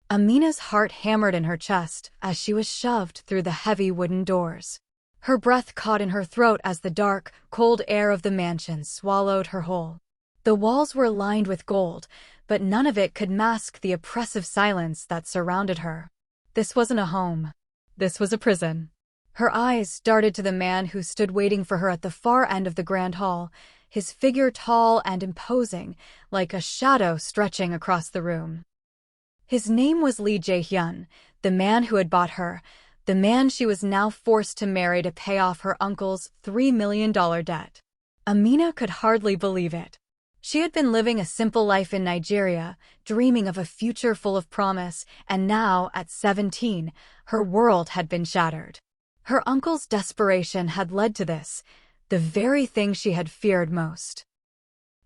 Amina's heart hammered in her chest as she was shoved through the heavy wooden doors. Her breath caught in her throat as the dark, cold air of the mansion swallowed her whole. The walls were lined with gold, but none of it could mask the oppressive silence that surrounded her. This wasn't a home. This was a prison. Her eyes darted to the man who stood waiting for her at the far end of the grand hall, his figure tall and imposing, like a shadow stretching across the room. His name was Lee Jae-hyun, the man who had bought her, the man she was now forced to marry to pay off her uncle's $3 million debt. Amina could hardly believe it. She had been living a simple life in Nigeria, dreaming of a future full of promise, and now, at 17, her world had been shattered. Her uncle's desperation had led to this, the very thing she had feared most.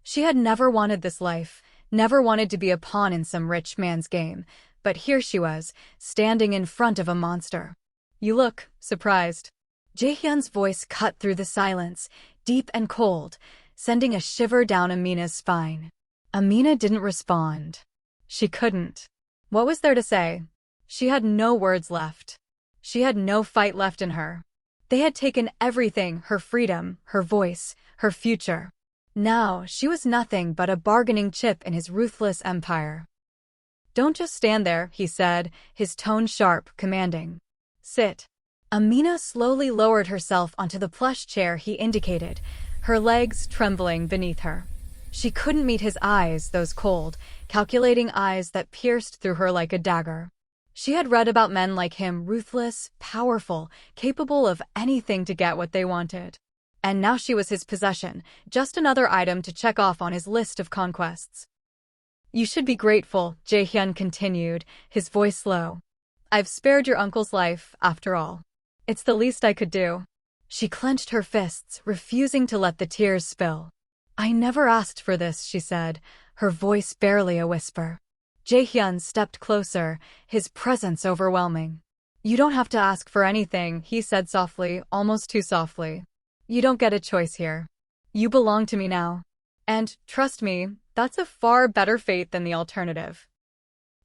She had never wanted this life, never wanted to be a pawn in some rich man's game, but here she was, standing in front of a monster. "You look surprised." Jae-hyun's voice cut through the silence, deep and cold, sending a shiver down Amina's spine. Amina didn't respond. She couldn't. What was there to say? She had no words left. She had no fight left in her. They had taken everything, her freedom, her voice, her future. Now she was nothing but a bargaining chip in his ruthless empire. "Don't just stand there," he said, his tone sharp, commanding. "Sit." Amina slowly lowered herself onto the plush chair he indicated, her legs trembling beneath her. She couldn't meet his eyes, those cold, calculating eyes that pierced through her like a dagger. She had read about men like him, ruthless, powerful, capable of anything to get what they wanted. And now she was his possession, just another item to check off on his list of conquests. "You should be grateful," Jae-hyun continued, his voice low. "I've spared your uncle's life, after all. It's the least I could do." She clenched her fists, refusing to let the tears spill. "I never asked for this," she said, her voice barely a whisper. Jae-hyun stepped closer, his presence overwhelming. "You don't have to ask for anything," he said softly, almost too softly. "You don't get a choice here. You belong to me now. And, trust me, that's a far better fate than the alternative."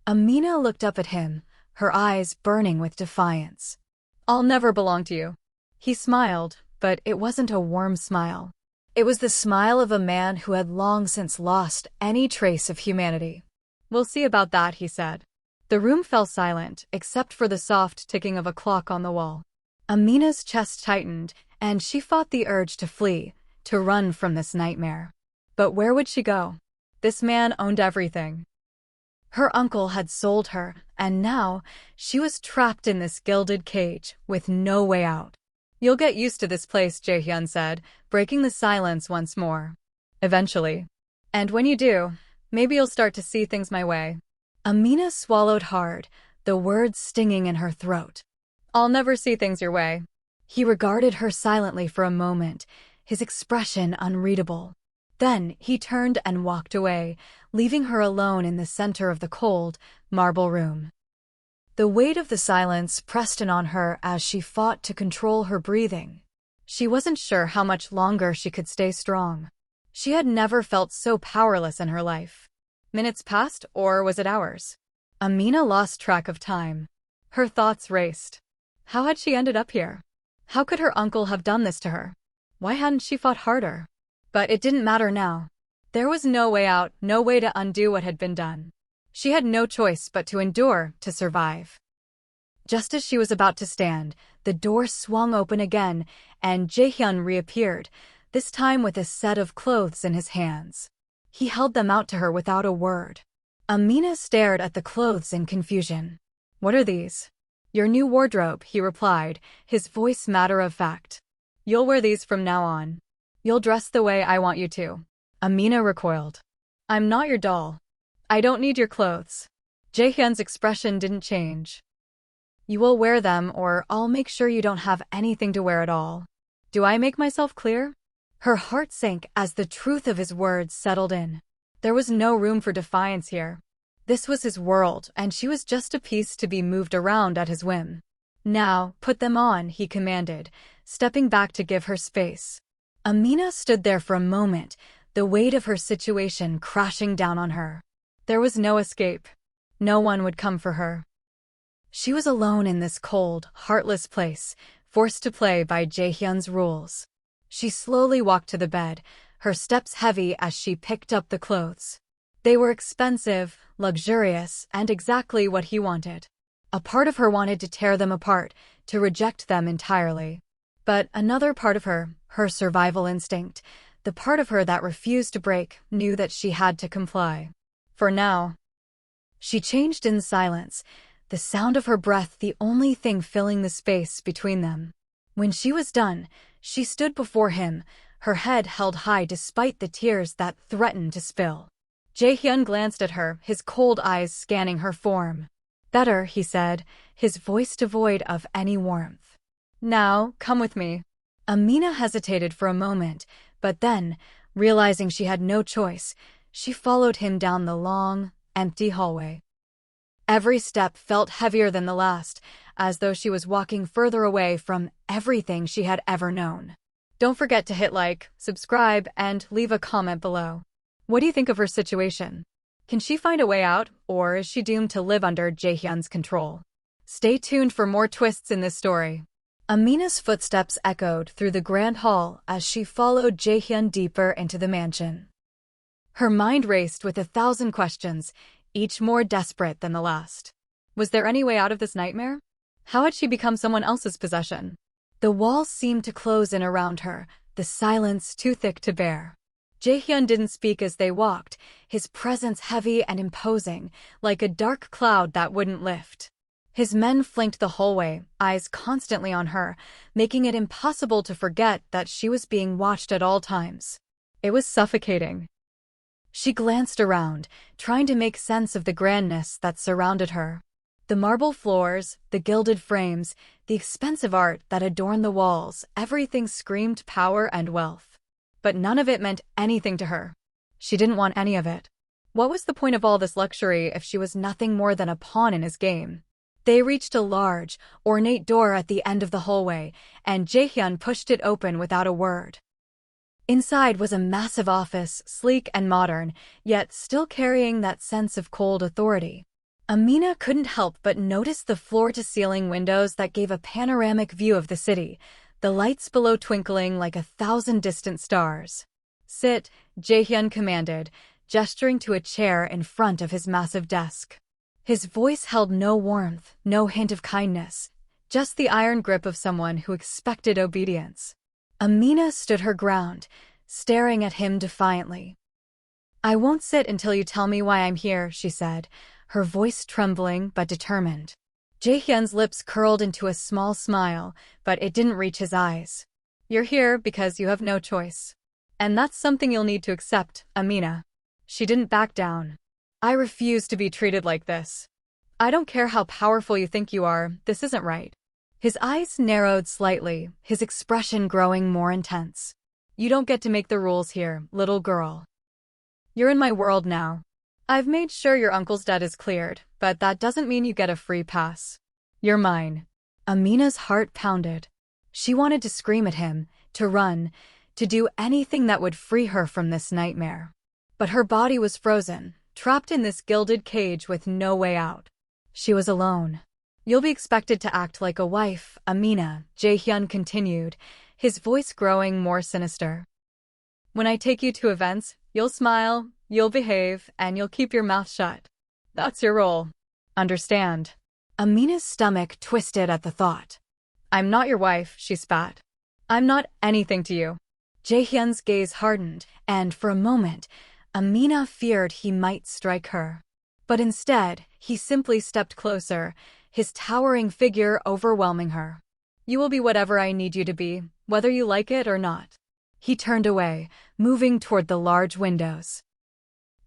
Amina looked up at him, her eyes burning with defiance. "I'll never belong to you." He smiled, but it wasn't a warm smile. It was the smile of a man who had long since lost any trace of humanity. "We'll see about that," he said. The room fell silent, except for the soft ticking of a clock on the wall. Amina's chest tightened, and she fought the urge to flee, to run from this nightmare. But where would she go? This man owned everything. Her uncle had sold her, and now she was trapped in this gilded cage, with no way out. "You'll get used to this place," Jae-hyun said, breaking the silence once more. "Eventually. And when you do, maybe you'll start to see things my way." Amina swallowed hard, the words stinging in her throat. "I'll never see things your way." He regarded her silently for a moment, his expression unreadable. Then he turned and walked away, leaving her alone in the center of the cold, marble room. The weight of the silence pressed in on her as she fought to control her breathing. She wasn't sure how much longer she could stay strong. She had never felt so powerless in her life. Minutes passed, or was it hours? Amina lost track of time. Her thoughts raced. How had she ended up here? How could her uncle have done this to her? Why hadn't she fought harder? But it didn't matter now. There was no way out, no way to undo what had been done. She had no choice but to endure, to survive. Just as she was about to stand, the door swung open again, and Jae-hyun reappeared, this time with a set of clothes in his hands. He held them out to her without a word. Amina stared at the clothes in confusion. "What are these?" "Your new wardrobe," he replied, his voice matter of fact. "You'll wear these from now on. You'll dress the way I want you to." Amina recoiled. "I'm not your doll. I don't need your clothes." Jae-hyun's expression didn't change. "You will wear them, or I'll make sure you don't have anything to wear at all. Do I make myself clear?" Her heart sank as the truth of his words settled in. There was no room for defiance here. This was his world, and she was just a piece to be moved around at his whim. "Now, put them on," he commanded, stepping back to give her space. Amina stood there for a moment, the weight of her situation crashing down on her. There was no escape. No one would come for her. She was alone in this cold, heartless place, forced to play by Jaehyun's rules. She slowly walked to the bed, her steps heavy as she picked up the clothes. They were expensive, luxurious, and exactly what he wanted. A part of her wanted to tear them apart, to reject them entirely. But another part of her, her survival instinct, the part of her that refused to break, knew that she had to comply. For now. She changed in silence, the sound of her breath the only thing filling the space between them. When she was done, she stood before him, her head held high despite the tears that threatened to spill. Jaehyun glanced at her, his cold eyes scanning her form. "Better," he said, his voice devoid of any warmth. "Now, come with me." Amina hesitated for a moment, but then, realizing she had no choice, she followed him down the long, empty hallway. Every step felt heavier than the last, as though she was walking further away from everything she had ever known. Don't forget to hit like, subscribe, and leave a comment below. What do you think of her situation? Can she find a way out, or is she doomed to live under Jaehyun's control? Stay tuned for more twists in this story. Amina's footsteps echoed through the grand hall as she followed Jaehyun deeper into the mansion. Her mind raced with 1,000 questions, each more desperate than the last. Was there any way out of this nightmare? How had she become someone else's possession? The walls seemed to close in around her, the silence too thick to bear. Jaehyun didn't speak as they walked, his presence heavy and imposing, like a dark cloud that wouldn't lift. His men flanked the hallway, eyes constantly on her, making it impossible to forget that she was being watched at all times. It was suffocating. She glanced around, trying to make sense of the grandness that surrounded her. The marble floors, the gilded frames, the expensive art that adorned the walls, everything screamed power and wealth. But none of it meant anything to her. She didn't want any of it. What was the point of all this luxury if she was nothing more than a pawn in his game? They reached a large, ornate door at the end of the hallway, and Jaehyun pushed it open without a word. Inside was a massive office, sleek and modern, yet still carrying that sense of cold authority. Amina couldn't help but notice the floor-to-ceiling windows that gave a panoramic view of the city, the lights below twinkling like 1,000 distant stars. "Sit," Jaehyun commanded, gesturing to a chair in front of his massive desk. His voice held no warmth, no hint of kindness, just the iron grip of someone who expected obedience. Amina stood her ground, staring at him defiantly. "I won't sit until you tell me why I'm here," she said, her voice trembling but determined. Jaehyun's lips curled into a small smile, but it didn't reach his eyes. "You're here because you have no choice. And that's something you'll need to accept, Amina." She didn't back down. "I refuse to be treated like this. I don't care how powerful you think you are, this isn't right." His eyes narrowed slightly, his expression growing more intense. "You don't get to make the rules here, little girl. You're in my world now. I've made sure your uncle's debt is cleared, but that doesn't mean you get a free pass. You're mine." Amina's heart pounded. She wanted to scream at him, to run, to do anything that would free her from this nightmare. But her body was frozen, trapped in this gilded cage with no way out. She was alone. "You'll be expected to act like a wife, Amina," Jaehyun continued, his voice growing more sinister. "When I take you to events, you'll smile, you'll behave, and you'll keep your mouth shut. That's your role. Understand?" Amina's stomach twisted at the thought. "I'm not your wife," she spat. "I'm not anything to you." Jaehyun's gaze hardened, and for a moment, Amina feared he might strike her. But instead, he simply stepped closer, his towering figure overwhelming her. "You will be whatever I need you to be, whether you like it or not." He turned away, moving toward the large windows.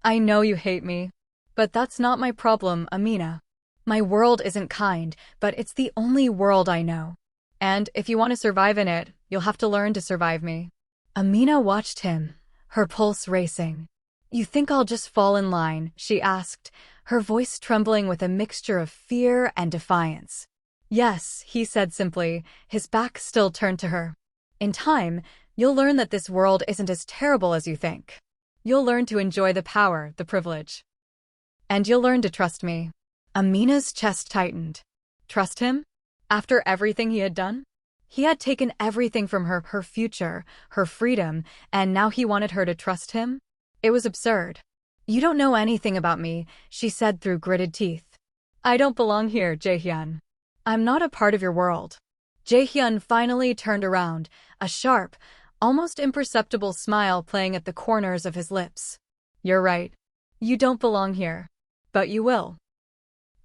"I know you hate me. But that's not my problem, Amina. My world isn't kind, but it's the only world I know. And if you want to survive in it, you'll have to learn to survive me." Amina watched him, her pulse racing. "You think I'll just fall in line?" she asked, her voice trembling with a mixture of fear and defiance. "Yes," he said simply, his back still turned to her. "In time, you'll learn that this world isn't as terrible as you think. You'll learn to enjoy the power, the privilege. And you'll learn to trust me." Amina's chest tightened. Trust him? After everything he had done? He had taken everything from her, her future, her freedom, and now he wanted her to trust him? It was absurd. You don't know anything about me, she said through gritted teeth. I don't belong here, Jaehyun. I'm not a part of your world. Jaehyun finally turned around, a sharp, almost imperceptible smile playing at the corners of his lips. You're right. You don't belong here. But you will.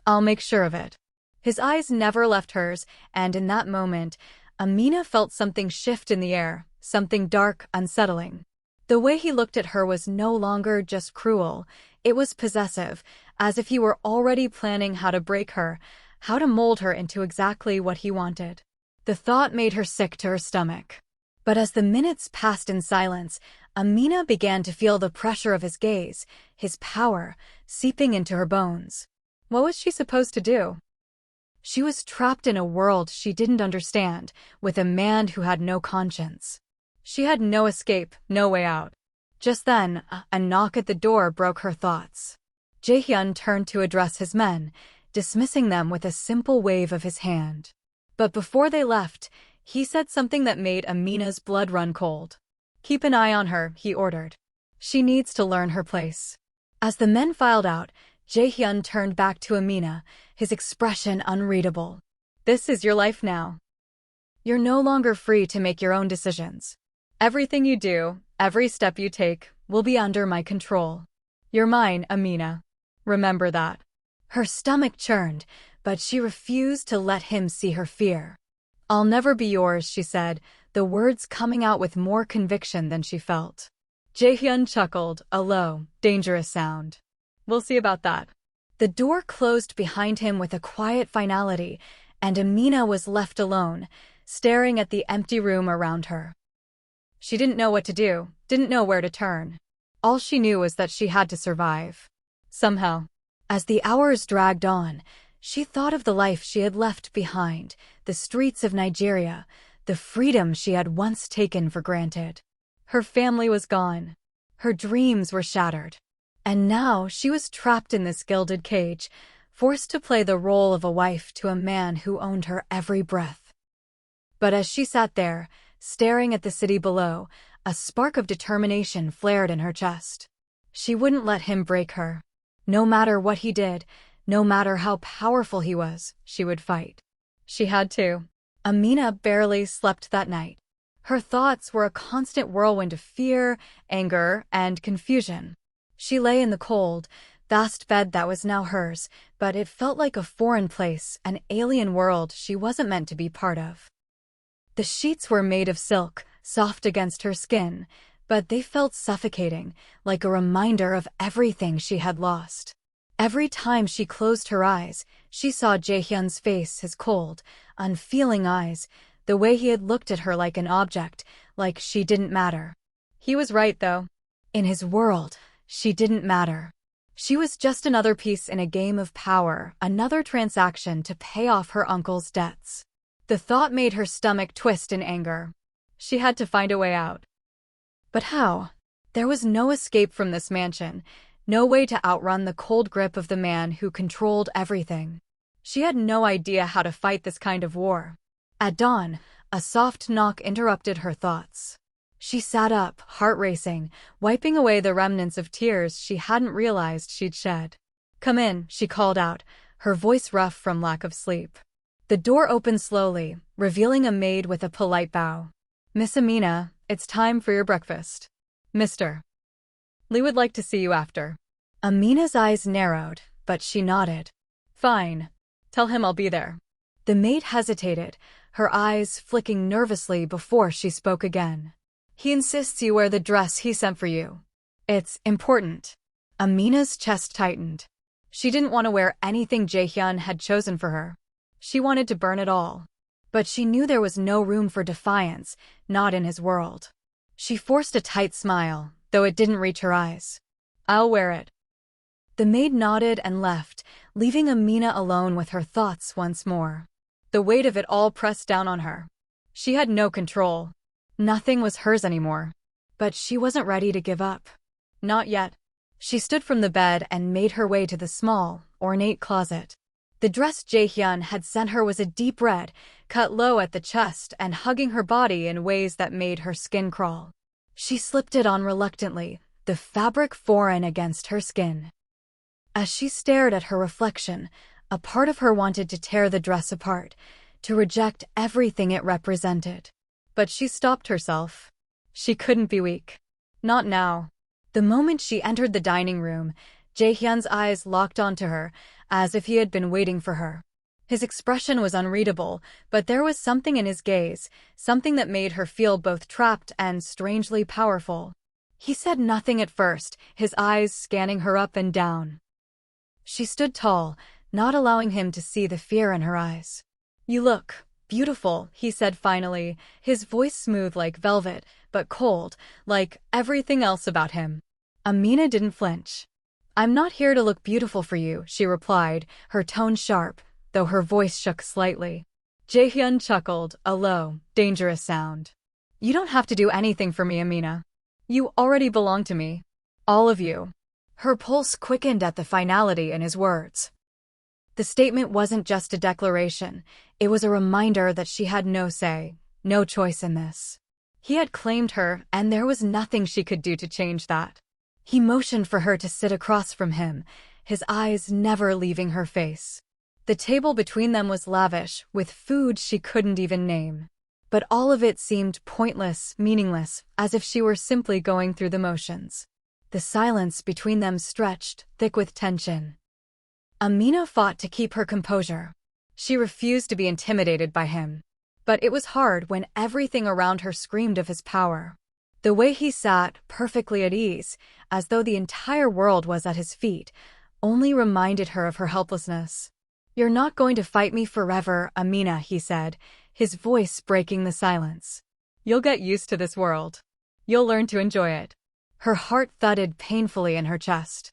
I'll make sure of it. His eyes never left hers, and in that moment, Amina felt something shift in the air, something dark, unsettling. The way he looked at her was no longer just cruel, it was possessive, as if he were already planning how to break her, how to mold her into exactly what he wanted. The thought made her sick to her stomach. But as the minutes passed in silence, Amina began to feel the pressure of his gaze, his power, seeping into her bones. What was she supposed to do? She was trapped in a world she didn't understand, with a man who had no conscience. She had no escape, no way out. Just then, a knock at the door broke her thoughts. Jaehyun turned to address his men, dismissing them with a simple wave of his hand. But before they left, he said something that made Amina's blood run cold. Keep an eye on her, he ordered. She needs to learn her place. As the men filed out, Jaehyun turned back to Amina, his expression unreadable. This is your life now. You're no longer free to make your own decisions. Everything you do, every step you take, will be under my control. You're mine, Amina. Remember that. Her stomach churned, but she refused to let him see her fear. I'll never be yours, she said, the words coming out with more conviction than she felt. Jaehyun chuckled, a low, dangerous sound. We'll see about that. The door closed behind him with a quiet finality, and Amina was left alone, staring at the empty room around her. She didn't know what to do, didn't know where to turn. All she knew was that she had to survive. Somehow. As the hours dragged on, she thought of the life she had left behind, the streets of Nigeria, the freedom she had once taken for granted. Her family was gone. Her dreams were shattered. And now she was trapped in this gilded cage, forced to play the role of a wife to a man who owned her every breath. But as she sat there, staring at the city below, a spark of determination flared in her chest. She wouldn't let him break her. No matter what he did, no matter how powerful he was, she would fight. She had to. Amina barely slept that night. Her thoughts were a constant whirlwind of fear, anger, and confusion. She lay in the cold, vast bed that was now hers, but it felt like a foreign place, an alien world she wasn't meant to be part of. The sheets were made of silk, soft against her skin, but they felt suffocating, like a reminder of everything she had lost. Every time she closed her eyes, she saw Jaehyun's face, his cold, unfeeling eyes, the way he had looked at her like an object, like she didn't matter. He was right, though. In his world, she didn't matter. She was just another piece in a game of power, another transaction to pay off her uncle's debts. The thought made her stomach twist in anger. She had to find a way out. But how? There was no escape from this mansion, no way to outrun the cold grip of the man who controlled everything. She had no idea how to fight this kind of war. At dawn, a soft knock interrupted her thoughts. She sat up, heart racing, wiping away the remnants of tears she hadn't realized she'd shed. Come in, she called out, her voice rough from lack of sleep. The door opened slowly, revealing a maid with a polite bow. Miss Amina, it's time for your breakfast. Mr. Lee would like to see you after. Amina's eyes narrowed, but she nodded. Fine. Tell him I'll be there. The maid hesitated, her eyes flicking nervously before she spoke again. He insists you wear the dress he sent for you. It's important. Amina's chest tightened. She didn't want to wear anything Jaehyun had chosen for her. She wanted to burn it all. But she knew there was no room for defiance, not in his world. She forced a tight smile, though it didn't reach her eyes. I'll wear it. The maid nodded and left, leaving Amina alone with her thoughts once more. The weight of it all pressed down on her. She had no control. Nothing was hers anymore. But she wasn't ready to give up. Not yet. She stood from the bed and made her way to the small, ornate closet. The dress Jaehyun had sent her was a deep red, cut low at the chest and hugging her body in ways that made her skin crawl. She slipped it on reluctantly, the fabric foreign against her skin. As she stared at her reflection, a part of her wanted to tear the dress apart, to reject everything it represented. But she stopped herself. She couldn't be weak. Not now. The moment she entered the dining room, Jaehyun's eyes locked onto her, as if he had been waiting for her. His expression was unreadable, but there was something in his gaze, something that made her feel both trapped and strangely powerful. He said nothing at first, his eyes scanning her up and down. She stood tall, not allowing him to see the fear in her eyes. "You look beautiful," he said finally, his voice smooth like velvet, but cold, like everything else about him. Amina didn't flinch. "I'm not here to look beautiful for you," she replied, her tone sharp, though her voice shook slightly. Jaehyun chuckled, a low, dangerous sound. "You don't have to do anything for me, Amina. You already belong to me. All of you." Her pulse quickened at the finality in his words. The statement wasn't just a declaration, it was a reminder that she had no say, no choice in this. He had claimed her, and there was nothing she could do to change that. He motioned for her to sit across from him, his eyes never leaving her face. The table between them was lavish, with food she couldn't even name. But all of it seemed pointless, meaningless, as if she were simply going through the motions. The silence between them stretched, thick with tension. Amina fought to keep her composure. She refused to be intimidated by him. But it was hard when everything around her screamed of his power. The way he sat, perfectly at ease, as though the entire world was at his feet, only reminded her of her helplessness. "You're not going to fight me forever, Amina," he said, his voice breaking the silence. "You'll get used to this world. You'll learn to enjoy it." Her heart thudded painfully in her chest.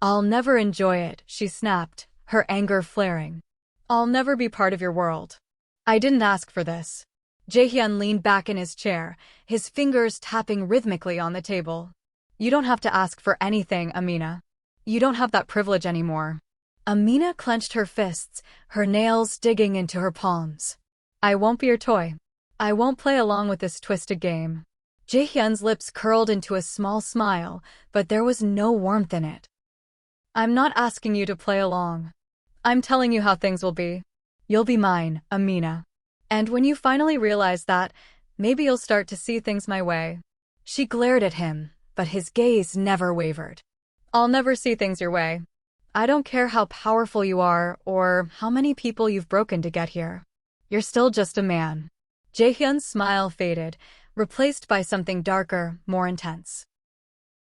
"I'll never enjoy it," she snapped, her anger flaring. "I'll never be part of your world. I didn't ask for this." Jaehyun leaned back in his chair, his fingers tapping rhythmically on the table. "You don't have to ask for anything, Amina. You don't have that privilege anymore." Amina clenched her fists, her nails digging into her palms. "I won't be your toy. I won't play along with this twisted game." Jaehyun's lips curled into a small smile, but there was no warmth in it. "I'm not asking you to play along. I'm telling you how things will be. You'll be mine, Amina. And when you finally realize that, maybe you'll start to see things my way." She glared at him, but his gaze never wavered. "I'll never see things your way. I don't care how powerful you are or how many people you've broken to get here. You're still just a man." Jaehyun's smile faded, replaced by something darker, more intense.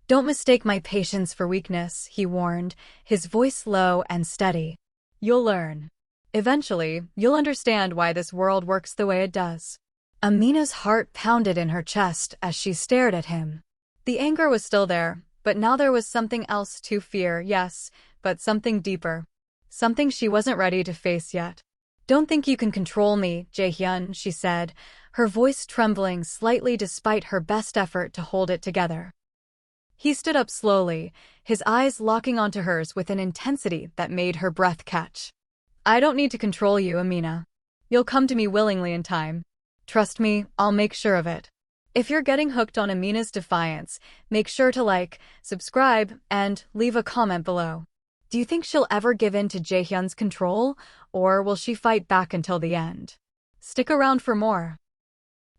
"Don't mistake my patience for weakness," he warned, his voice low and steady. "You'll learn. Eventually, you'll understand why this world works the way it does." Amina's heart pounded in her chest as she stared at him. The anger was still there, but now there was something else to fear, yes, but something deeper. Something she wasn't ready to face yet. "Don't think you can control me, Jaehyun," she said, her voice trembling slightly despite her best effort to hold it together. He stood up slowly, his eyes locking onto hers with an intensity that made her breath catch. "I don't need to control you, Amina. You'll come to me willingly in time. Trust me, I'll make sure of it." If you're getting hooked on Amina's defiance, make sure to like, subscribe, and leave a comment below. Do you think she'll ever give in to Jaehyun's control, or will she fight back until the end? Stick around for more.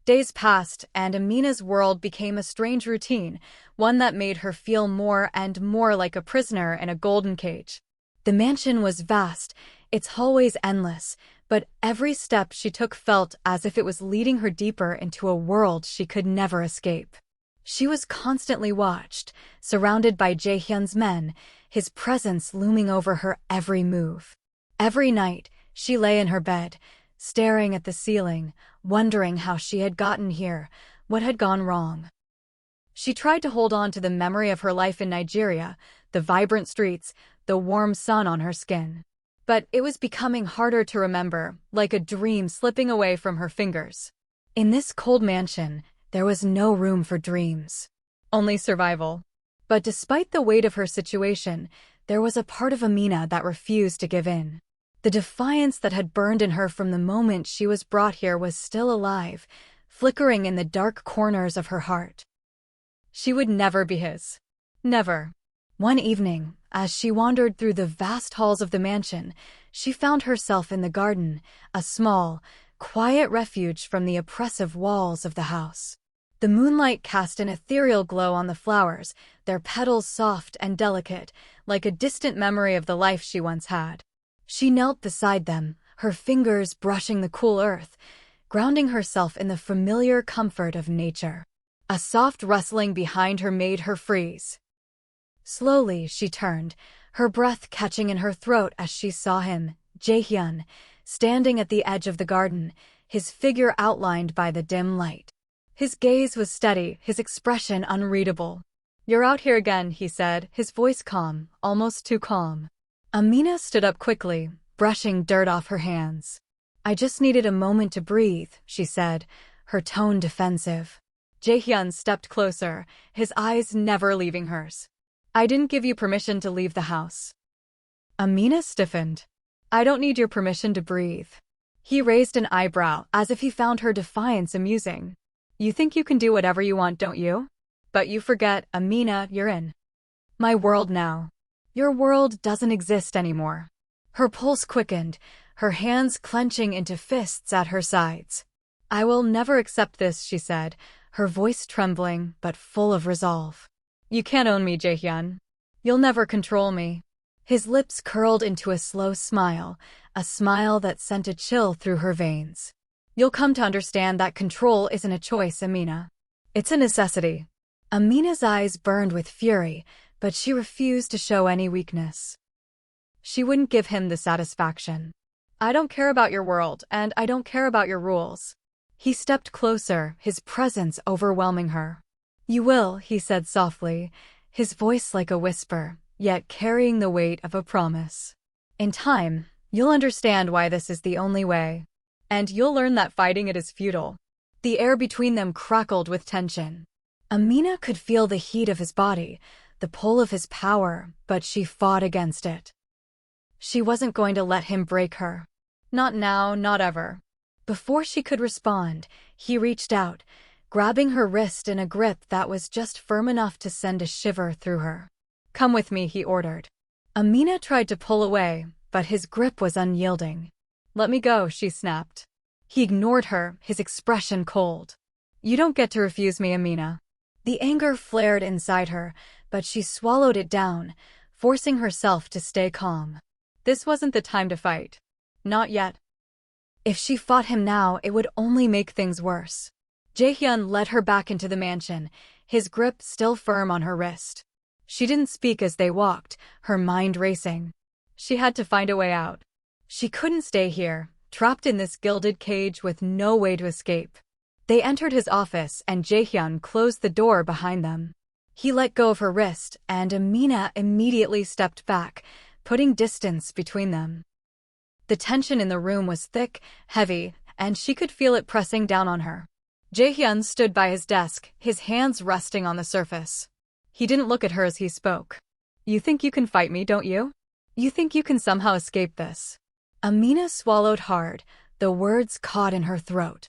Days passed, and Amina's world became a strange routine, one that made her feel more and more like a prisoner in a golden cage. The mansion was vast, its hallways endless, but every step she took felt as if it was leading her deeper into a world she could never escape. She was constantly watched, surrounded by Jaehyun's men, his presence looming over her every move. Every night, she lay in her bed, staring at the ceiling, wondering how she had gotten here, what had gone wrong. She tried to hold on to the memory of her life in Nigeria, the vibrant streets, the warm sun on her skin. But it was becoming harder to remember, like a dream slipping away from her fingers. In this cold mansion, there was no room for dreams. Only survival. But despite the weight of her situation, there was a part of Amina that refused to give in. The defiance that had burned in her from the moment she was brought here was still alive, flickering in the dark corners of her heart. She would never be his. Never. One evening, as she wandered through the vast halls of the mansion, she found herself in the garden, a small, quiet refuge from the oppressive walls of the house. The moonlight cast an ethereal glow on the flowers, their petals soft and delicate, like a distant memory of the life she once had. She knelt beside them, her fingers brushing the cool earth, grounding herself in the familiar comfort of nature. A soft rustling behind her made her freeze. Slowly she turned, her breath catching in her throat as she saw him, Jae-hyun, standing at the edge of the garden, his figure outlined by the dim light. His gaze was steady, his expression unreadable. "You're out here again," he said, his voice calm, almost too calm. Amina stood up quickly, brushing dirt off her hands. "I just needed a moment to breathe," she said, her tone defensive. Jae-hyun stepped closer, his eyes never leaving hers. "I didn't give you permission to leave the house." Amina stiffened. "I don't need your permission to breathe." He raised an eyebrow, as if he found her defiance amusing. "You think you can do whatever you want, don't you? But you forget, Amina, you're in my world now. Your world doesn't exist anymore." Her pulse quickened, her hands clenching into fists at her sides. "I will never accept this," she said, her voice trembling but full of resolve. "You can't own me, Jae-hyun. You'll never control me." His lips curled into a slow smile, a smile that sent a chill through her veins. "You'll come to understand that control isn't a choice, Amina. It's a necessity." Amina's eyes burned with fury, but she refused to show any weakness. She wouldn't give him the satisfaction. "I don't care about your world, and I don't care about your rules." He stepped closer, his presence overwhelming her. "You will," he said softly, his voice like a whisper, yet carrying the weight of a promise. "In time, you'll understand why this is the only way. And you'll learn that fighting it is futile." The air between them crackled with tension. Amina could feel the heat of his body, the pull of his power, but she fought against it. She wasn't going to let him break her. Not now, not ever. Before she could respond, he reached out, grabbing her wrist in a grip that was just firm enough to send a shiver through her. "Come with me," he ordered. Amina tried to pull away, but his grip was unyielding. "Let me go," she snapped. He ignored her, his expression cold. "You don't get to refuse me, Amina." The anger flared inside her, but she swallowed it down, forcing herself to stay calm. This wasn't the time to fight. Not yet. If she fought him now, it would only make things worse. Jae-hyun led her back into the mansion, his grip still firm on her wrist. She didn't speak as they walked, her mind racing. She had to find a way out. She couldn't stay here, trapped in this gilded cage with no way to escape. They entered his office and Jae-hyun closed the door behind them. He let go of her wrist and Amina immediately stepped back, putting distance between them. The tension in the room was thick, heavy, and she could feel it pressing down on her. Jae-hyun stood by his desk, his hands resting on the surface. He didn't look at her as he spoke. "You think you can fight me, don't you? You think you can somehow escape this?" Amina swallowed hard, the words caught in her throat.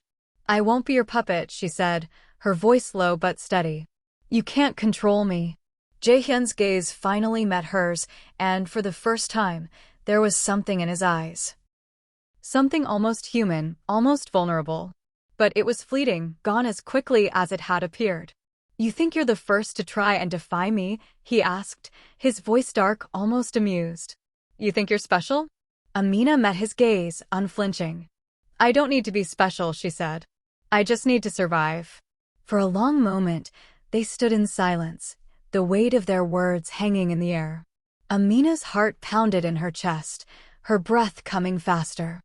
"I won't be your puppet," she said, her voice low but steady. "You can't control me." Jae-hyun's gaze finally met hers, and for the first time, there was something in his eyes. Something almost human, almost vulnerable. But it was fleeting, gone as quickly as it had appeared. "You think you're the first to try and defy me?" he asked, his voice dark, almost amused. "You think you're special?" Amina met his gaze, unflinching. "I don't need to be special," she said. "I just need to survive." For a long moment, they stood in silence, the weight of their words hanging in the air. Amina's heart pounded in her chest, her breath coming faster.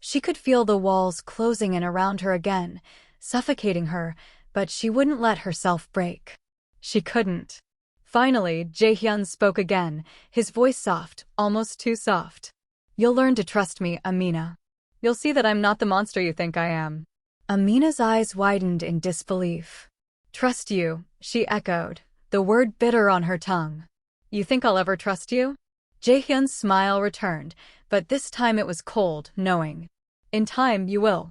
She could feel the walls closing in around her again, suffocating her, but she wouldn't let herself break. She couldn't. Finally, Jae-hyun spoke again, his voice soft, almost too soft. "You'll learn to trust me, Amina. You'll see that I'm not the monster you think I am." Amina's eyes widened in disbelief. "Trust you," she echoed, the word bitter on her tongue. "You think I'll ever trust you?" Jae-hyun's smile returned, But this time it was cold, knowing. In time, you will.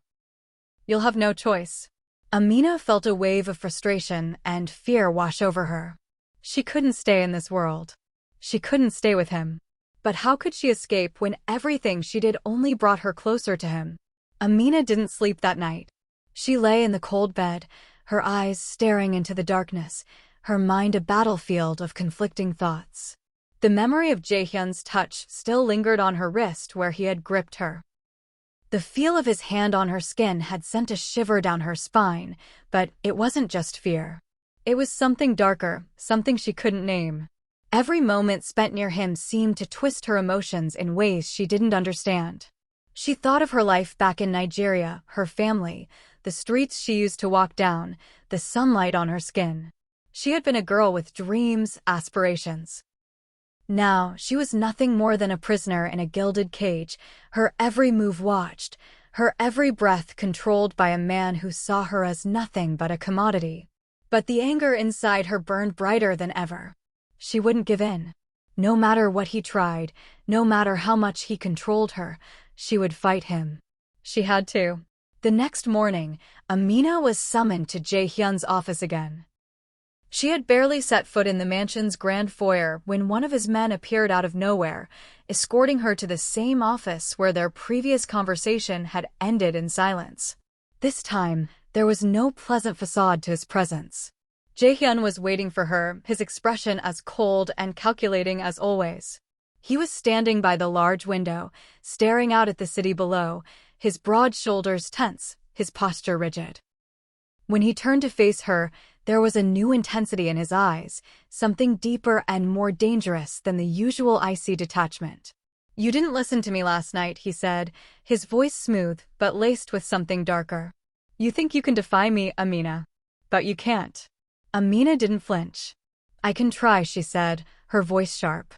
You'll have no choice. Amina felt a wave of frustration and fear wash over her. She couldn't stay in this world. She couldn't stay with him. But how could she escape when everything she did only brought her closer to him? Amina didn't sleep that night. She lay in the cold bed, her eyes staring into the darkness, her mind a battlefield of conflicting thoughts. The memory of Jaehyun's touch still lingered on her wrist where he had gripped her. The feel of his hand on her skin had sent a shiver down her spine, but it wasn't just fear. It was something darker, something she couldn't name. Every moment spent near him seemed to twist her emotions in ways she didn't understand. She thought of her life back in Nigeria, her family, the streets she used to walk down, the sunlight on her skin. She had been a girl with dreams, aspirations. Now, she was nothing more than a prisoner in a gilded cage, her every move watched, her every breath controlled by a man who saw her as nothing but a commodity. But the anger inside her burned brighter than ever. She wouldn't give in. No matter what he tried, no matter how much he controlled her, she would fight him. She had to. The next morning, Amina was summoned to Jaehyun's office again. She had barely set foot in the mansion's grand foyer when one of his men appeared out of nowhere, escorting her to the same office where their previous conversation had ended in silence. This time, there was no pleasant facade to his presence. Jaehyun was waiting for her, his expression as cold and calculating as always. He was standing by the large window, staring out at the city below, his broad shoulders tense, his posture rigid. When he turned to face her, there was a new intensity in his eyes, something deeper and more dangerous than the usual icy detachment. "You didn't listen to me last night," he said, his voice smooth but laced with something darker. "You think you can defy me, Amina. But you can't." Amina didn't flinch. "I can try," she said, her voice sharp.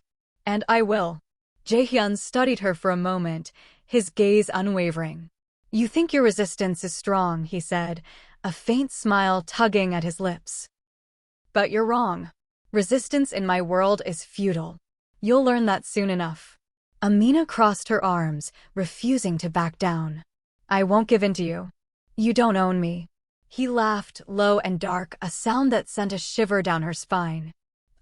"And I will." Jaehyun studied her for a moment, his gaze unwavering. "You think your resistance is strong," he said, a faint smile tugging at his lips. "But you're wrong. Resistance in my world is futile. You'll learn that soon enough." Amina crossed her arms, refusing to back down. "I won't give in to you. You don't own me." He laughed, low and dark, a sound that sent a shiver down her spine.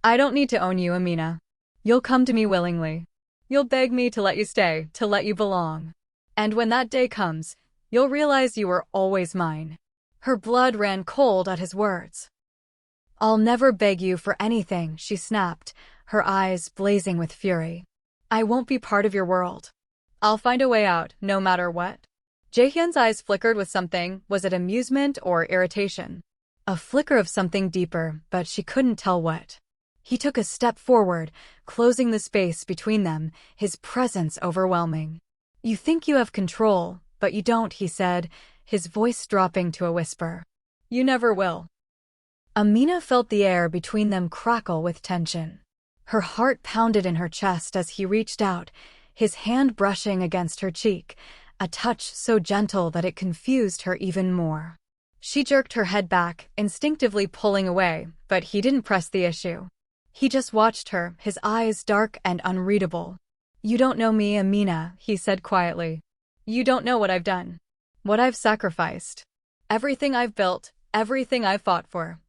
"I don't need to own you, Amina. You'll come to me willingly. You'll beg me to let you stay, to let you belong. And when that day comes, you'll realize you were always mine." Her blood ran cold at his words. "I'll never beg you for anything," she snapped, her eyes blazing with fury. "I won't be part of your world. I'll find a way out, no matter what." Jaehyun's eyes flickered with something. Was it amusement or irritation? A flicker of something deeper, but she couldn't tell what. He took a step forward, closing the space between them, his presence overwhelming. "You think you have control, but you don't," he said, his voice dropping to a whisper. "You never will." Amina felt the air between them crackle with tension. Her heart pounded in her chest as he reached out, his hand brushing against her cheek, a touch so gentle that it confused her even more. She jerked her head back, instinctively pulling away, but he didn't press the issue. He just watched her, his eyes dark and unreadable. "You don't know me, Amina," he said quietly. "You don't know what I've done. What I've sacrificed. Everything I've built, everything I've fought for.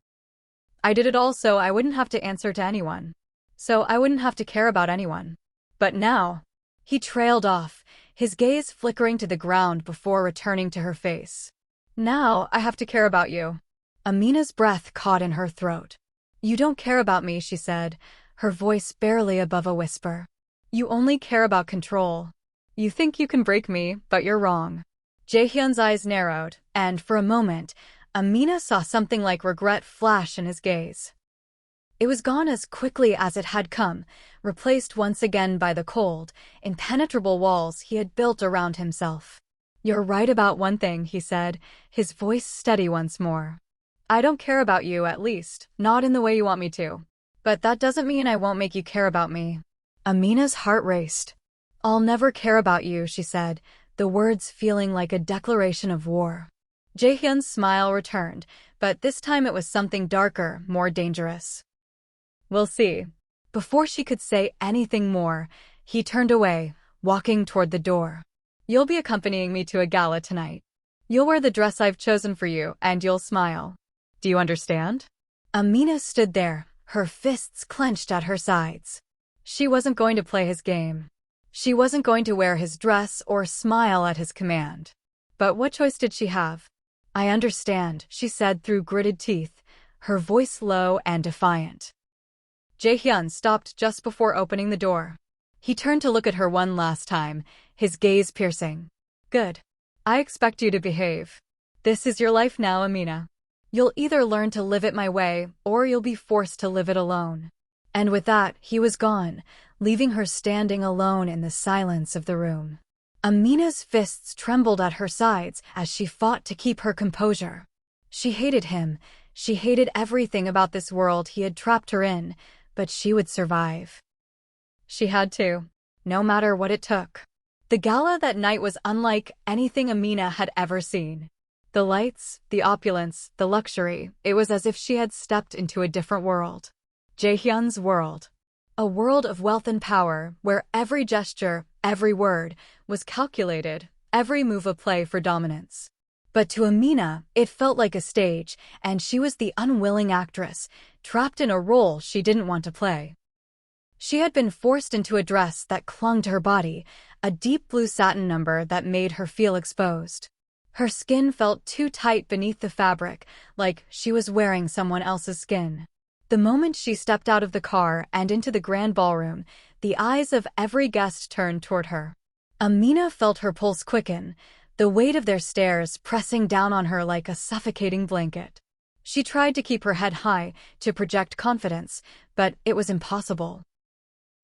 I did it all so I wouldn't have to answer to anyone. So I wouldn't have to care about anyone. But now..." He trailed off, his gaze flickering to the ground before returning to her face. "Now I have to care about you." Amina's breath caught in her throat. "You don't care about me," she said, her voice barely above a whisper. "You only care about control. You think you can break me, but you're wrong." Jaehyun's eyes narrowed, and for a moment, Amina saw something like regret flash in his gaze. It was gone as quickly as it had come, replaced once again by the cold, impenetrable walls he had built around himself. "You're right about one thing," he said, his voice steady once more. "I don't care about you, at least, not in the way you want me to. But that doesn't mean I won't make you care about me." Amina's heart raced. "I'll never care about you," she said, the words feeling like a declaration of war. Jaehyun's smile returned, but this time it was something darker, more dangerous. "We'll see." Before she could say anything more, he turned away, walking toward the door. "You'll be accompanying me to a gala tonight. You'll wear the dress I've chosen for you, and you'll smile. Do you understand?" Amina stood there, her fists clenched at her sides. She wasn't going to play his game. She wasn't going to wear his dress or smile at his command. But what choice did she have? "I understand," she said through gritted teeth, her voice low and defiant. Jae-hyun stopped just before opening the door. He turned to look at her one last time, his gaze piercing. "Good. I expect you to behave. This is your life now, Amina. You'll either learn to live it my way, or you'll be forced to live it alone." And with that, he was gone, leaving her standing alone in the silence of the room. Amina's fists trembled at her sides as she fought to keep her composure. She hated him. She hated everything about this world he had trapped her in, but she would survive. She had to, no matter what it took. The gala that night was unlike anything Amina had ever seen. The lights, the opulence, the luxury, it was as if she had stepped into a different world. Jae-hyun's world. A world of wealth and power, where every gesture, every word, was calculated, every move a play for dominance. But to Amina, it felt like a stage, and she was the unwilling actress, trapped in a role she didn't want to play. She had been forced into a dress that clung to her body, a deep blue satin number that made her feel exposed. Her skin felt too tight beneath the fabric, like she was wearing someone else's skin. The moment she stepped out of the car and into the grand ballroom, the eyes of every guest turned toward her. Amina felt her pulse quicken, the weight of their stares pressing down on her like a suffocating blanket. She tried to keep her head high, to project confidence, but it was impossible.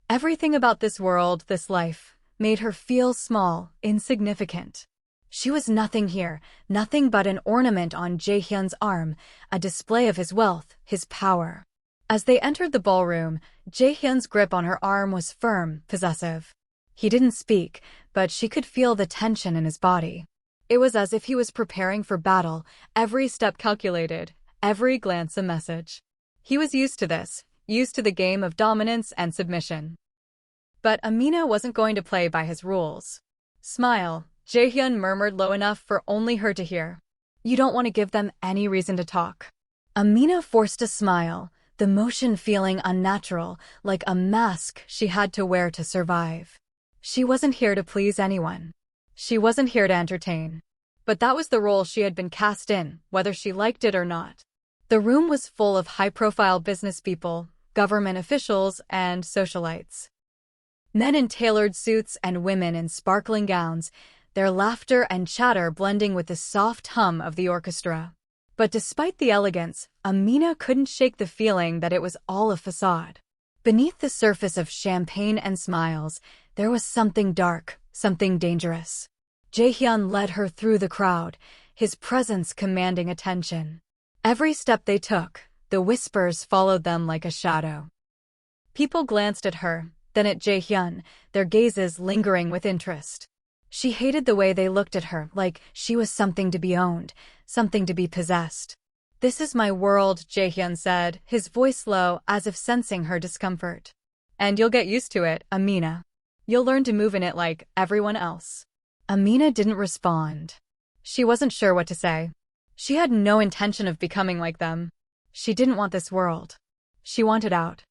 Everything about this world, this life, made her feel small, insignificant. She was nothing here, nothing but an ornament on Jae-hyun's arm, a display of his wealth, his power. As they entered the ballroom, Jae-hyun's grip on her arm was firm, possessive. He didn't speak, but she could feel the tension in his body. It was as if he was preparing for battle, every step calculated, every glance a message. He was used to this, used to the game of dominance and submission. But Amina wasn't going to play by his rules. "Smile," Jae-hyun murmured low enough for only her to hear. "You don't want to give them any reason to talk." Amina forced a smile, the motion feeling unnatural, like a mask she had to wear to survive. She wasn't here to please anyone. She wasn't here to entertain. But that was the role she had been cast in, whether she liked it or not. The room was full of high-profile business people, government officials, and socialites. Men in tailored suits and women in sparkling gowns, their laughter and chatter blending with the soft hum of the orchestra. But despite the elegance, Amina couldn't shake the feeling that it was all a facade. Beneath the surface of champagne and smiles, there was something dark, something dangerous. Jae-hyun led her through the crowd, his presence commanding attention. Every step they took, the whispers followed them like a shadow. People glanced at her, then at Jae-hyun, their gazes lingering with interest. She hated the way they looked at her, like she was something to be owned, something to be possessed. "This is my world," Jae-hyun said, his voice low as if sensing her discomfort. "And you'll get used to it, Amina. You'll learn to move in it like everyone else." Amina didn't respond. She wasn't sure what to say. She had no intention of becoming like them. She didn't want this world. She wanted out.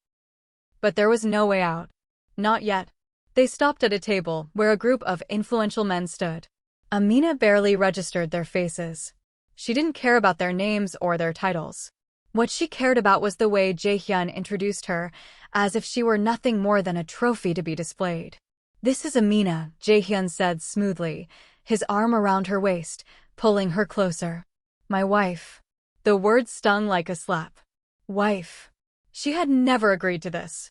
But there was no way out. Not yet. They stopped at a table where a group of influential men stood. Amina barely registered their faces. She didn't care about their names or their titles. What she cared about was the way Jae-hyun introduced her, as if she were nothing more than a trophy to be displayed. "This is Amina," Jae-hyun said smoothly, his arm around her waist, pulling her closer. "My wife." The word stung like a slap. Wife. She had never agreed to this.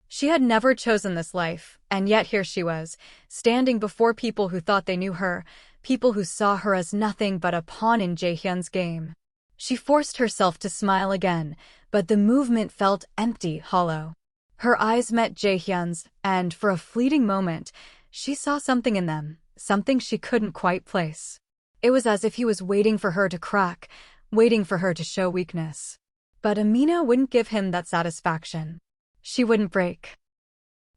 She had never chosen this life, and yet here she was, standing before people who thought they knew her, people who saw her as nothing but a pawn in Jae-hyun's game. She forced herself to smile again, but the movement felt empty, hollow. Her eyes met Jae-hyun's, and for a fleeting moment, she saw something in them, something she couldn't quite place. It was as if he was waiting for her to crack, waiting for her to show weakness. But Amina wouldn't give him that satisfaction. She wouldn't break.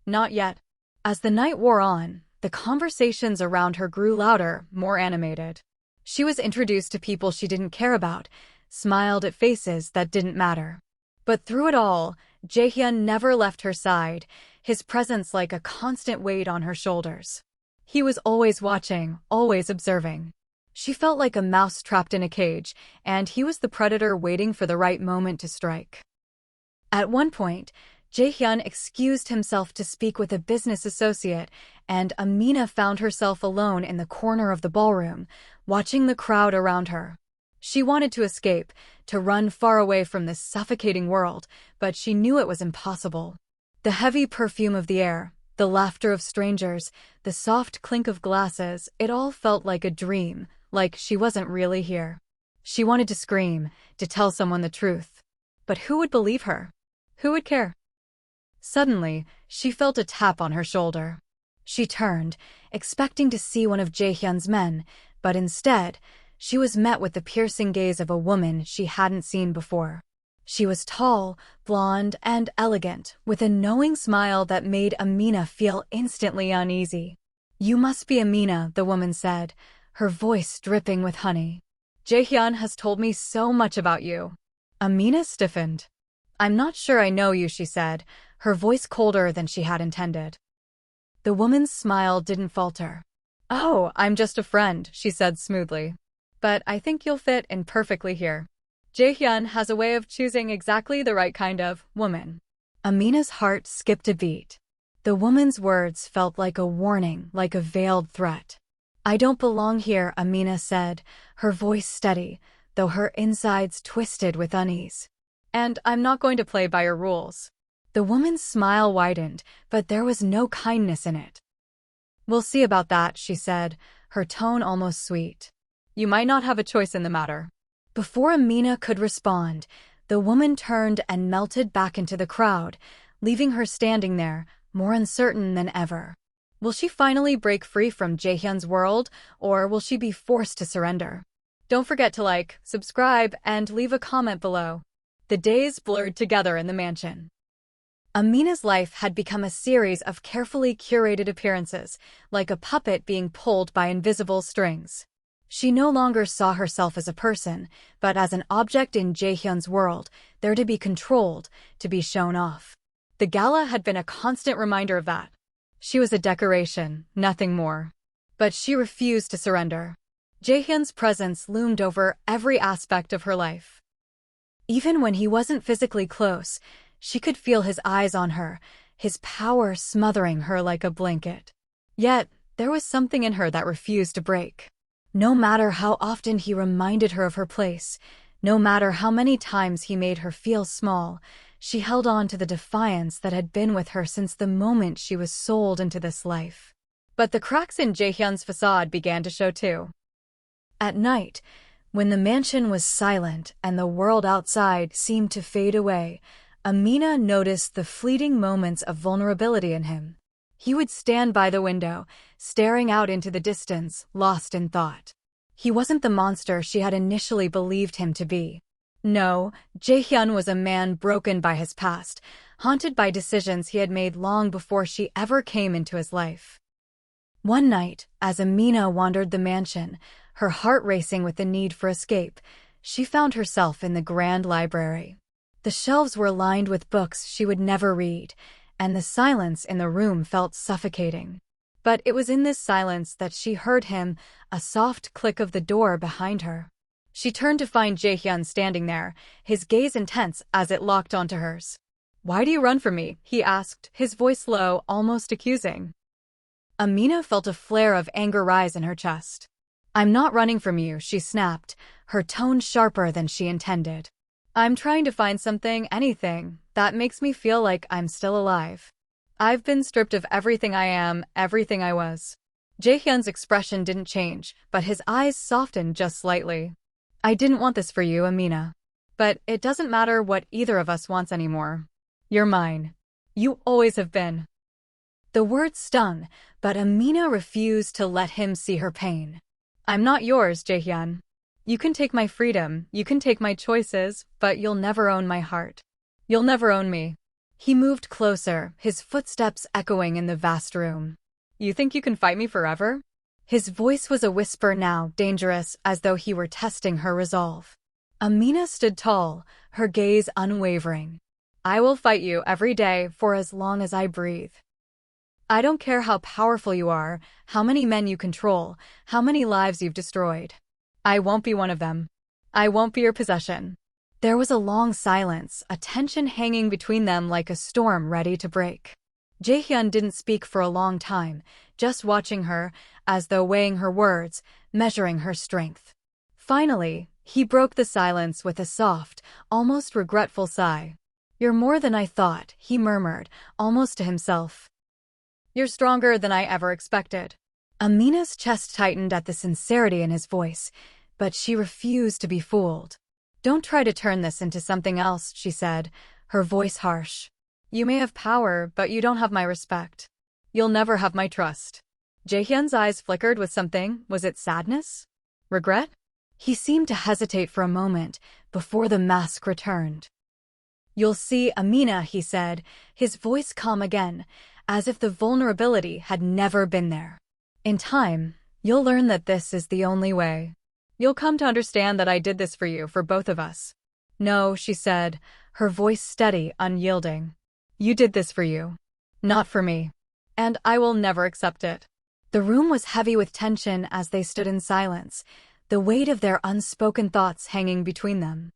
Not yet. As the night wore on, the conversations around her grew louder, more animated. She was introduced to people she didn't care about, smiled at faces that didn't matter. But through it all, Jaehyun never left her side, his presence like a constant weight on her shoulders. He was always watching, always observing. She felt like a mouse trapped in a cage, and he was the predator waiting for the right moment to strike. At one point, Jaehyun excused himself to speak with a business associate, and Amina found herself alone in the corner of the ballroom, watching the crowd around her. She wanted to escape, to run far away from this suffocating world, but she knew it was impossible. The heavy perfume of the air, the laughter of strangers, the soft clink of glasses, it all felt like a dream, like she wasn't really here. She wanted to scream, to tell someone the truth. But who would believe her? Who would care? Suddenly, she felt a tap on her shoulder. She turned, expecting to see one of Jaehyun's men, but instead, she was met with the piercing gaze of a woman she hadn't seen before. She was tall, blonde, and elegant, with a knowing smile that made Amina feel instantly uneasy. "You must be Amina," the woman said, her voice dripping with honey. "Jaehyun has told me so much about you." Amina stiffened. "I'm not sure I know you," she said, her voice colder than she had intended. The woman's smile didn't falter. "Oh, I'm just a friend," she said smoothly. "But I think you'll fit in perfectly here. Jaehyun has a way of choosing exactly the right kind of woman." Amina's heart skipped a beat. The woman's words felt like a warning, like a veiled threat. "I don't belong here," Amina said, her voice steady, though her insides twisted with unease. "And I'm not going to play by your rules." The woman's smile widened, but there was no kindness in it. "We'll see about that," she said, her tone almost sweet. "You might not have a choice in the matter." Before Amina could respond, the woman turned and melted back into the crowd, leaving her standing there, more uncertain than ever. Will she finally break free from Jaehyun's world, or will she be forced to surrender? Don't forget to like, subscribe, and leave a comment below. The days blurred together in the mansion. Amina's life had become a series of carefully curated appearances, like a puppet being pulled by invisible strings. She no longer saw herself as a person, but as an object in Jaehyun's world, there to be controlled, to be shown off. The gala had been a constant reminder of that. She was a decoration, nothing more. But she refused to surrender. Jaehyun's presence loomed over every aspect of her life. Even when he wasn't physically close, she could feel his eyes on her, his power smothering her like a blanket. Yet, there was something in her that refused to break. No matter how often he reminded her of her place, no matter how many times he made her feel small, she held on to the defiance that had been with her since the moment she was sold into this life. But the cracks in Jaehyun's facade began to show too. At night, when the mansion was silent and the world outside seemed to fade away, Amina noticed the fleeting moments of vulnerability in him. He would stand by the window, staring out into the distance, lost in thought. He wasn't the monster she had initially believed him to be. No, Jaehyun was a man broken by his past, haunted by decisions he had made long before she ever came into his life. One night, as Amina wandered the mansion, her heart racing with the need for escape, she found herself in the grand library. The shelves were lined with books she would never read, and the silence in the room felt suffocating. But it was in this silence that she heard him, a soft click of the door behind her. She turned to find Jaehyun standing there, his gaze intense as it locked onto hers. "Why do you run from me?" he asked, his voice low, almost accusing. Amina felt a flare of anger rise in her chest. "I'm not running from you," she snapped, her tone sharper than she intended. "I'm trying to find something, anything, that makes me feel like I'm still alive. I've been stripped of everything I am, everything I was." Jaehyun's expression didn't change, but his eyes softened just slightly. "I didn't want this for you, Amina. But it doesn't matter what either of us wants anymore. You're mine. You always have been." The words stung, but Amina refused to let him see her pain. "I'm not yours, Jaehyun. You can take my freedom, you can take my choices, but you'll never own my heart. You'll never own me." He moved closer, his footsteps echoing in the vast room. You think you can fight me forever? His voice was a whisper now, dangerous, as though he were testing her resolve. Amina stood tall, her gaze unwavering. I will fight you every day for as long as I breathe. I don't care how powerful you are, how many men you control, how many lives you've destroyed. I won't be one of them. I won't be your possession. There was a long silence, a tension hanging between them like a storm ready to break. Jaehyun didn't speak for a long time, just watching her, as though weighing her words, measuring her strength. Finally, he broke the silence with a soft, almost regretful sigh. You're more than I thought, he murmured, almost to himself. You're stronger than I ever expected. Amina's chest tightened at the sincerity in his voice, but she refused to be fooled. Don't try to turn this into something else, she said, her voice harsh. You may have power, but you don't have my respect. You'll never have my trust. Jaehyun's eyes flickered with something. Was it sadness? Regret? He seemed to hesitate for a moment before the mask returned. You'll see, Amina, he said, his voice calm again, as if the vulnerability had never been there. In time, you'll learn that this is the only way. You'll come to understand that I did this for you, for both of us. No, she said, her voice steady, unyielding. You did this for you, not for me. And I will never accept it. The room was heavy with tension as they stood in silence, the weight of their unspoken thoughts hanging between them.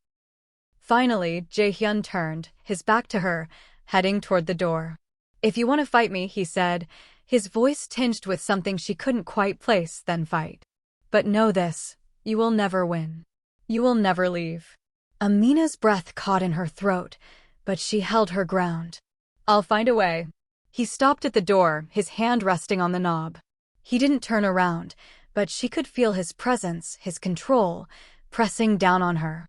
Finally, Jaehyun turned, his back to her, heading toward the door. If you want to fight me, he said, his voice tinged with something she couldn't quite place, then fight. But know this, you will never win. You will never leave. Amina's breath caught in her throat, but she held her ground. I'll find a way. He stopped at the door, his hand resting on the knob. He didn't turn around, but she could feel his presence, his control, pressing down on her.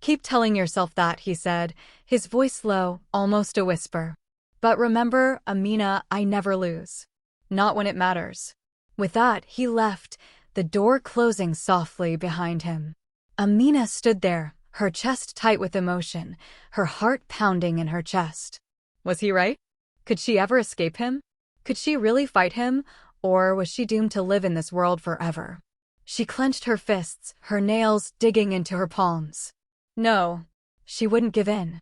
Keep telling yourself that, he said, his voice low, almost a whisper. But remember, Amina, I never lose. Not when it matters. With that, he left, the door closing softly behind him. Amina stood there, her chest tight with emotion, her heart pounding in her chest. Was he right? Could she ever escape him? Could she really fight him, or was she doomed to live in this world forever? She clenched her fists, her nails digging into her palms. No, she wouldn't give in.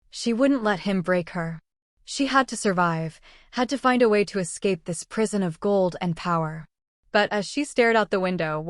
She wouldn't let him break her. She had to survive, had to find a way to escape this prison of gold and power. But as she stared out the window,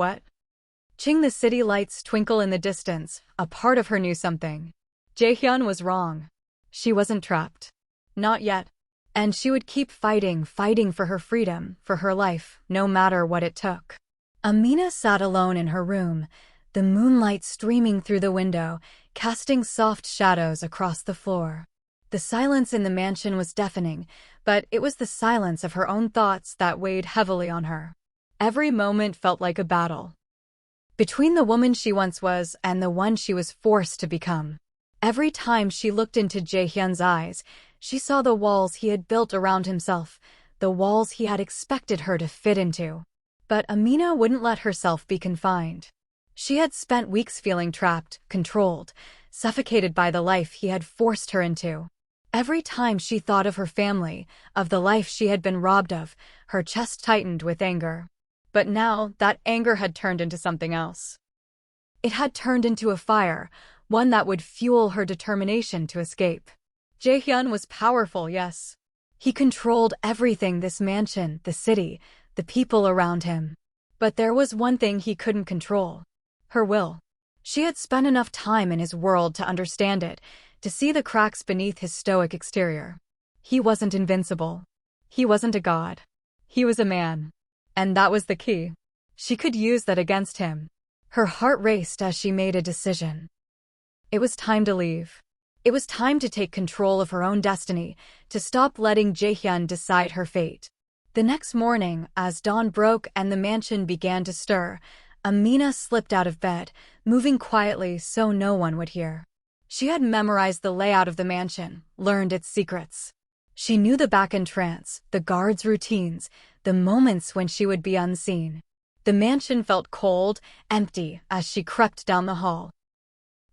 the city lights twinkle in the distance, a part of her knew something. Jaehyun was wrong. She wasn't trapped. Not yet. And she would keep fighting for her freedom, for her life, no matter what it took. Amina sat alone in her room, the moonlight streaming through the window, casting soft shadows across the floor. The silence in the mansion was deafening, but it was the silence of her own thoughts that weighed heavily on her. Every moment felt like a battle. Between the woman she once was and the one she was forced to become. Every time she looked into Jaehyun's eyes, she saw the walls he had built around himself, the walls he had expected her to fit into. But Amina wouldn't let herself be confined. She had spent weeks feeling trapped, controlled, suffocated by the life he had forced her into. Every time she thought of her family, of the life she had been robbed of, her chest tightened with anger. But now, that anger had turned into something else. It had turned into a fire, one that would fuel her determination to escape. Jaehyun was powerful, yes. He controlled everything, this mansion, the city, the people around him. But there was one thing he couldn't control. Her will. She had spent enough time in his world to understand it, to see the cracks beneath his stoic exterior. He wasn't invincible. He wasn't a god. He was a man. And that was the key. She could use that against him. Her heart raced as she made a decision. It was time to leave. It was time to take control of her own destiny, to stop letting Jaehyun decide her fate. The next morning, as dawn broke and the mansion began to stir, Amina slipped out of bed, moving quietly so no one would hear. She had memorized the layout of the mansion, learned its secrets. She knew the back entrance, the guards' routines, the moments when she would be unseen. The mansion felt cold, empty, as she crept down the hall.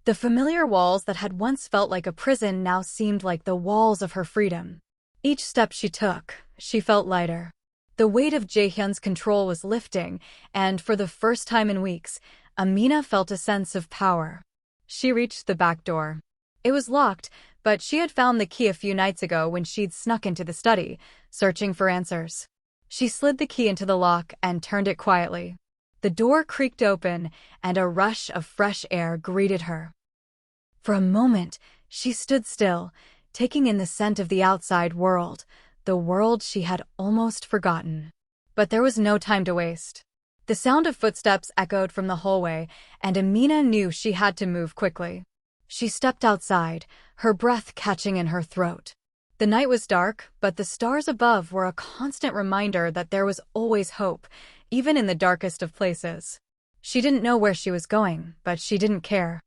The familiar walls that had once felt like a prison now seemed like the walls of her freedom. Each step she took, she felt lighter. The weight of Jaehyun's control was lifting, and for the first time in weeks, Amina felt a sense of power. She reached the back door. It was locked, but she had found the key a few nights ago when she'd snuck into the study, searching for answers. She slid the key into the lock and turned it quietly. The door creaked open, and a rush of fresh air greeted her. For a moment, she stood still, taking in the scent of the outside world, the world she had almost forgotten. But there was no time to waste. The sound of footsteps echoed from the hallway, and Amina knew she had to move quickly. She stepped outside, her breath catching in her throat. The night was dark, but the stars above were a constant reminder that there was always hope, even in the darkest of places. She didn't know where she was going, but she didn't care.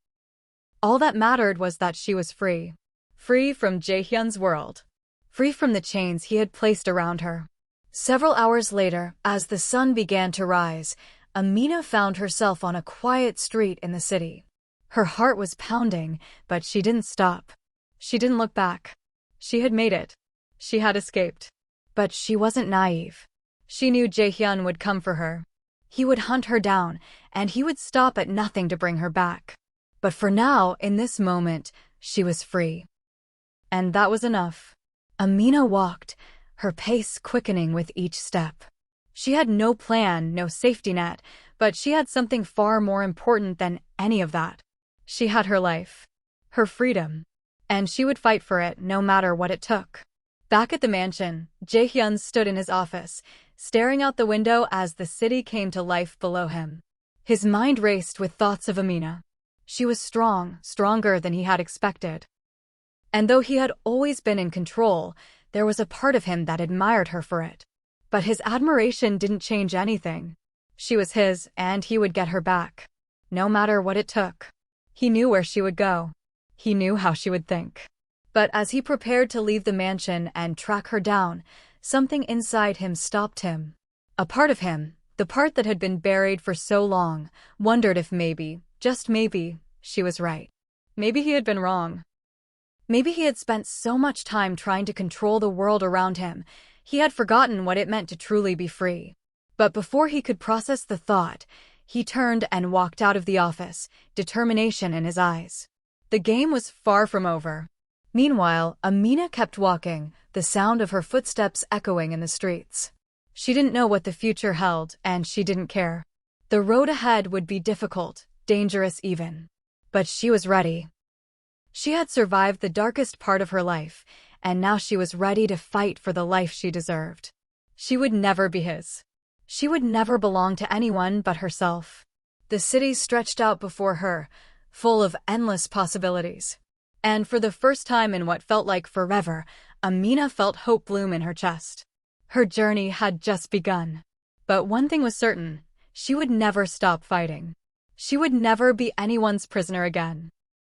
All that mattered was that she was free. Free from Jaehyun's world. Free from the chains he had placed around her. Several hours later, as the sun began to rise, Amina found herself on a quiet street in the city. Her heart was pounding, but she didn't stop. She didn't look back. She had made it. She had escaped. But she wasn't naive. She knew Jaehyun would come for her. He would hunt her down, and he would stop at nothing to bring her back. But for now, in this moment, she was free. And that was enough. Amina walked, her pace quickening with each step. She had no plan, no safety net, but she had something far more important than any of that. She had her life, her freedom, and she would fight for it no matter what it took. Back at the mansion, Jaehyun stood in his office, staring out the window as the city came to life below him. His mind raced with thoughts of Amina. She was strong, stronger than he had expected. And though he had always been in control, there was a part of him that admired her for it. But his admiration didn't change anything. She was his, and he would get her back. No matter what it took. He knew where she would go. He knew how she would think. But as he prepared to leave the mansion and track her down, something inside him stopped him. A part of him, the part that had been buried for so long, wondered if maybe, just maybe, she was right. Maybe he had been wrong. Maybe he had spent so much time trying to control the world around him, he had forgotten what it meant to truly be free. But before he could process the thought, he turned and walked out of the office, determination in his eyes. The game was far from over. Meanwhile, Amina kept walking, the sound of her footsteps echoing in the streets. She didn't know what the future held, and she didn't care. The road ahead would be difficult, dangerous even. But she was ready. She had survived the darkest part of her life, and now she was ready to fight for the life she deserved. She would never be his. She would never belong to anyone but herself. The city stretched out before her, full of endless possibilities. And for the first time in what felt like forever, Amina felt hope bloom in her chest. Her journey had just begun. But one thing was certain, she would never stop fighting. She would never be anyone's prisoner again.